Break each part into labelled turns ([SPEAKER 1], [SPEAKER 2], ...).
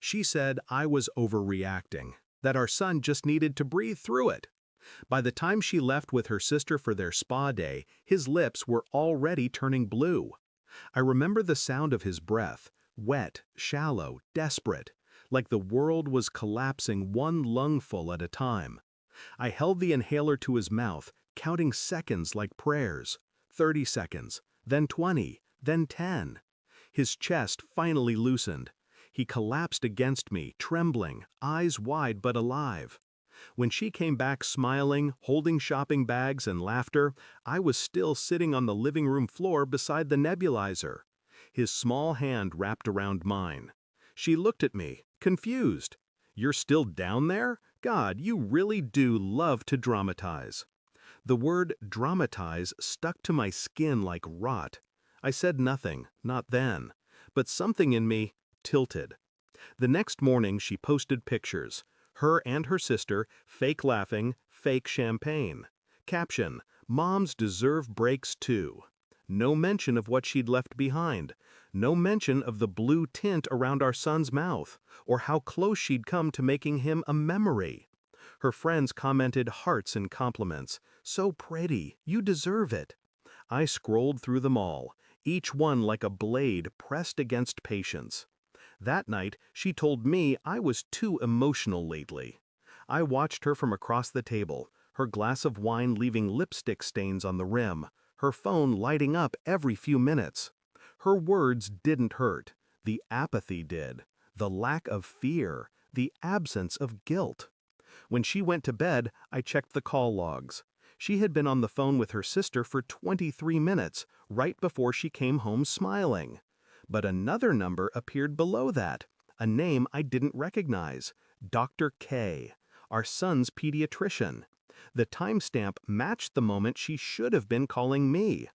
[SPEAKER 1] She said I was overreacting, that our son just needed to breathe through it. By the time she left with her sister for their spa day, his lips were already turning blue. I remember the sound of his breath, wet, shallow, desperate, like the world was collapsing one lungful at a time. I held the inhaler to his mouth, counting seconds like prayers. 30 seconds, then 20, then 10. His chest finally loosened. He collapsed against me, trembling, eyes wide but alive. When she came back smiling, holding shopping bags and laughter, I was still sitting on the living room floor beside the nebulizer. His small hand wrapped around mine. She looked at me, confused. "You're still down there? God, you really do love to dramatize." The word dramatize stuck to my skin like rot. I said nothing, not then, but something in me tilted. The next morning she posted pictures, her and her sister, fake laughing, fake champagne. Caption, "Moms deserve breaks too." No mention of what she'd left behind. No mention of the blue tint around our son's mouth, or how close she'd come to making him a memory. Her friends commented hearts and compliments. "So pretty, you deserve it." I scrolled through them all, each one like a blade pressed against patience. That night, she told me I was too emotional lately. I watched her from across the table, her glass of wine leaving lipstick stains on the rim, her phone lighting up every few minutes. Her words didn't hurt. The apathy did. The lack of fear. The absence of guilt. When she went to bed, I checked the call logs. She had been on the phone with her sister for 23 minutes, right before she came home smiling. But another number appeared below that, a name I didn't recognize, Dr. K, our son's pediatrician. The timestamp matched the moment she should have been calling me.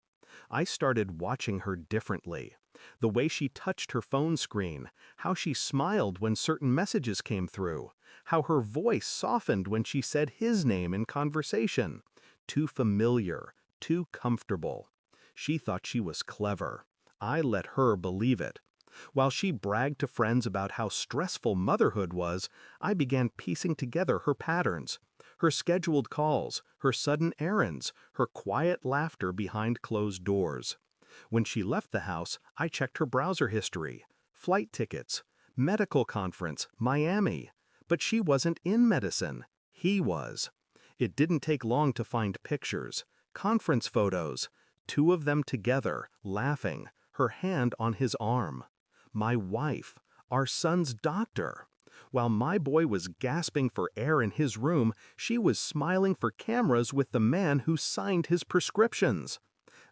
[SPEAKER 1] I started watching her differently. The way she touched her phone screen, how she smiled when certain messages came through, how her voice softened when she said his name in conversation. Too familiar, too comfortable. She thought she was clever. I let her believe it. While she bragged to friends about how stressful motherhood was, I began piecing together her patterns. Her scheduled calls, her sudden errands, her quiet laughter behind closed doors. When she left the house, I checked her browser history, flight tickets, medical conference, Miami. But she wasn't in medicine. He was. It didn't take long to find pictures, conference photos, two of them together, laughing, her hand on his arm. My wife, our son's doctor. While my boy was gasping for air in his room, she was smiling for cameras with the man who signed his prescriptions.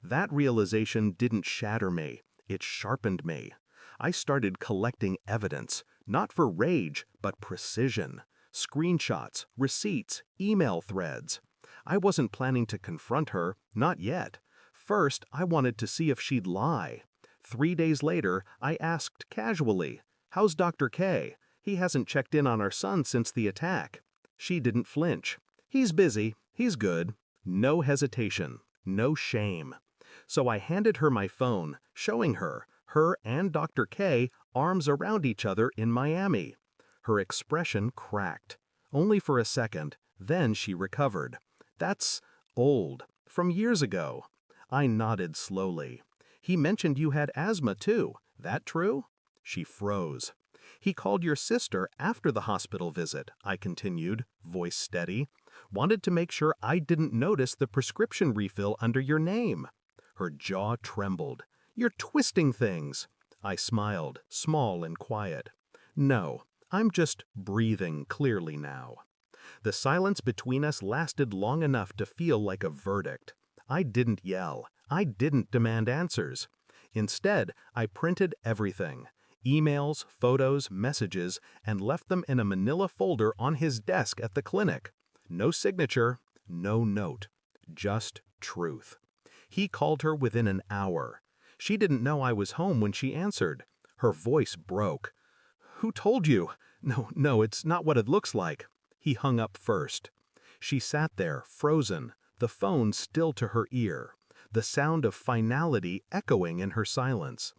[SPEAKER 1] That realization didn't shatter me, it sharpened me. I started collecting evidence, not for rage, but precision. Screenshots, receipts, email threads. I wasn't planning to confront her, not yet. First, I wanted to see if she'd lie. 3 days later, I asked casually, "How's Dr. K? He hasn't checked in on our son since the attack." She didn't flinch. "He's busy. He's good." No hesitation. No shame. So I handed her my phone, showing her and Dr. K arms around each other in Miami. Her expression cracked. Only for a second, then she recovered. "That's old. From years ago." I nodded slowly. "He mentioned you had asthma too. That true?" She froze. "He called your sister after the hospital visit," I continued, voice steady. "Wanted to make sure I didn't notice the prescription refill under your name." Her jaw trembled. "You're twisting things." I smiled, small and quiet. "No, I'm just breathing clearly now." The silence between us lasted long enough to feel like a verdict. I didn't yell. I didn't demand answers. Instead, I printed everything. Emails, photos, messages, and left them in a manila folder on his desk at the clinic. No signature, no note. Just truth. He called her within an hour. She didn't know I was home when she answered. Her voice broke. "Who told you? No, it's not what it looks like." He hung up first. She sat there, frozen, the phone still to her ear, the sound of finality echoing in her silence.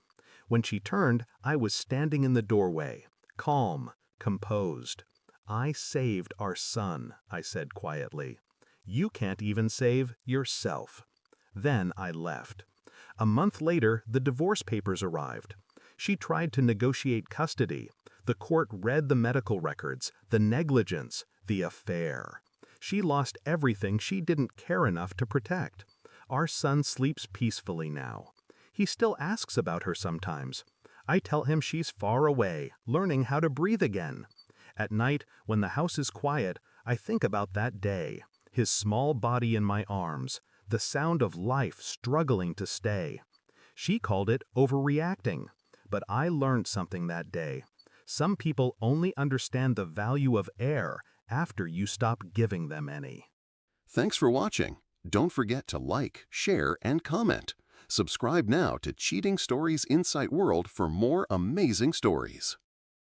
[SPEAKER 1] When she turned, I was standing in the doorway, Calm, composed. "I saved our son," I said quietly. "You can't even save yourself." Then I left. A month later, the divorce papers arrived. She tried to negotiate custody. The court read the medical records, the negligence, the affair. She lost everything she didn't care enough to protect. Our son sleeps peacefully now. He still asks about her sometimes. I tell him she's far away, learning how to breathe again. At night, when the house is quiet, I think about that day, his small body in my arms, the sound of life struggling to stay. She called it overreacting, but I learned something that day. Some people only understand the value of air after you stop giving them any.
[SPEAKER 2] Thanks for watching. Don't forget to like, share, and comment. Subscribe now to Cheating Stories Insight World for more amazing stories.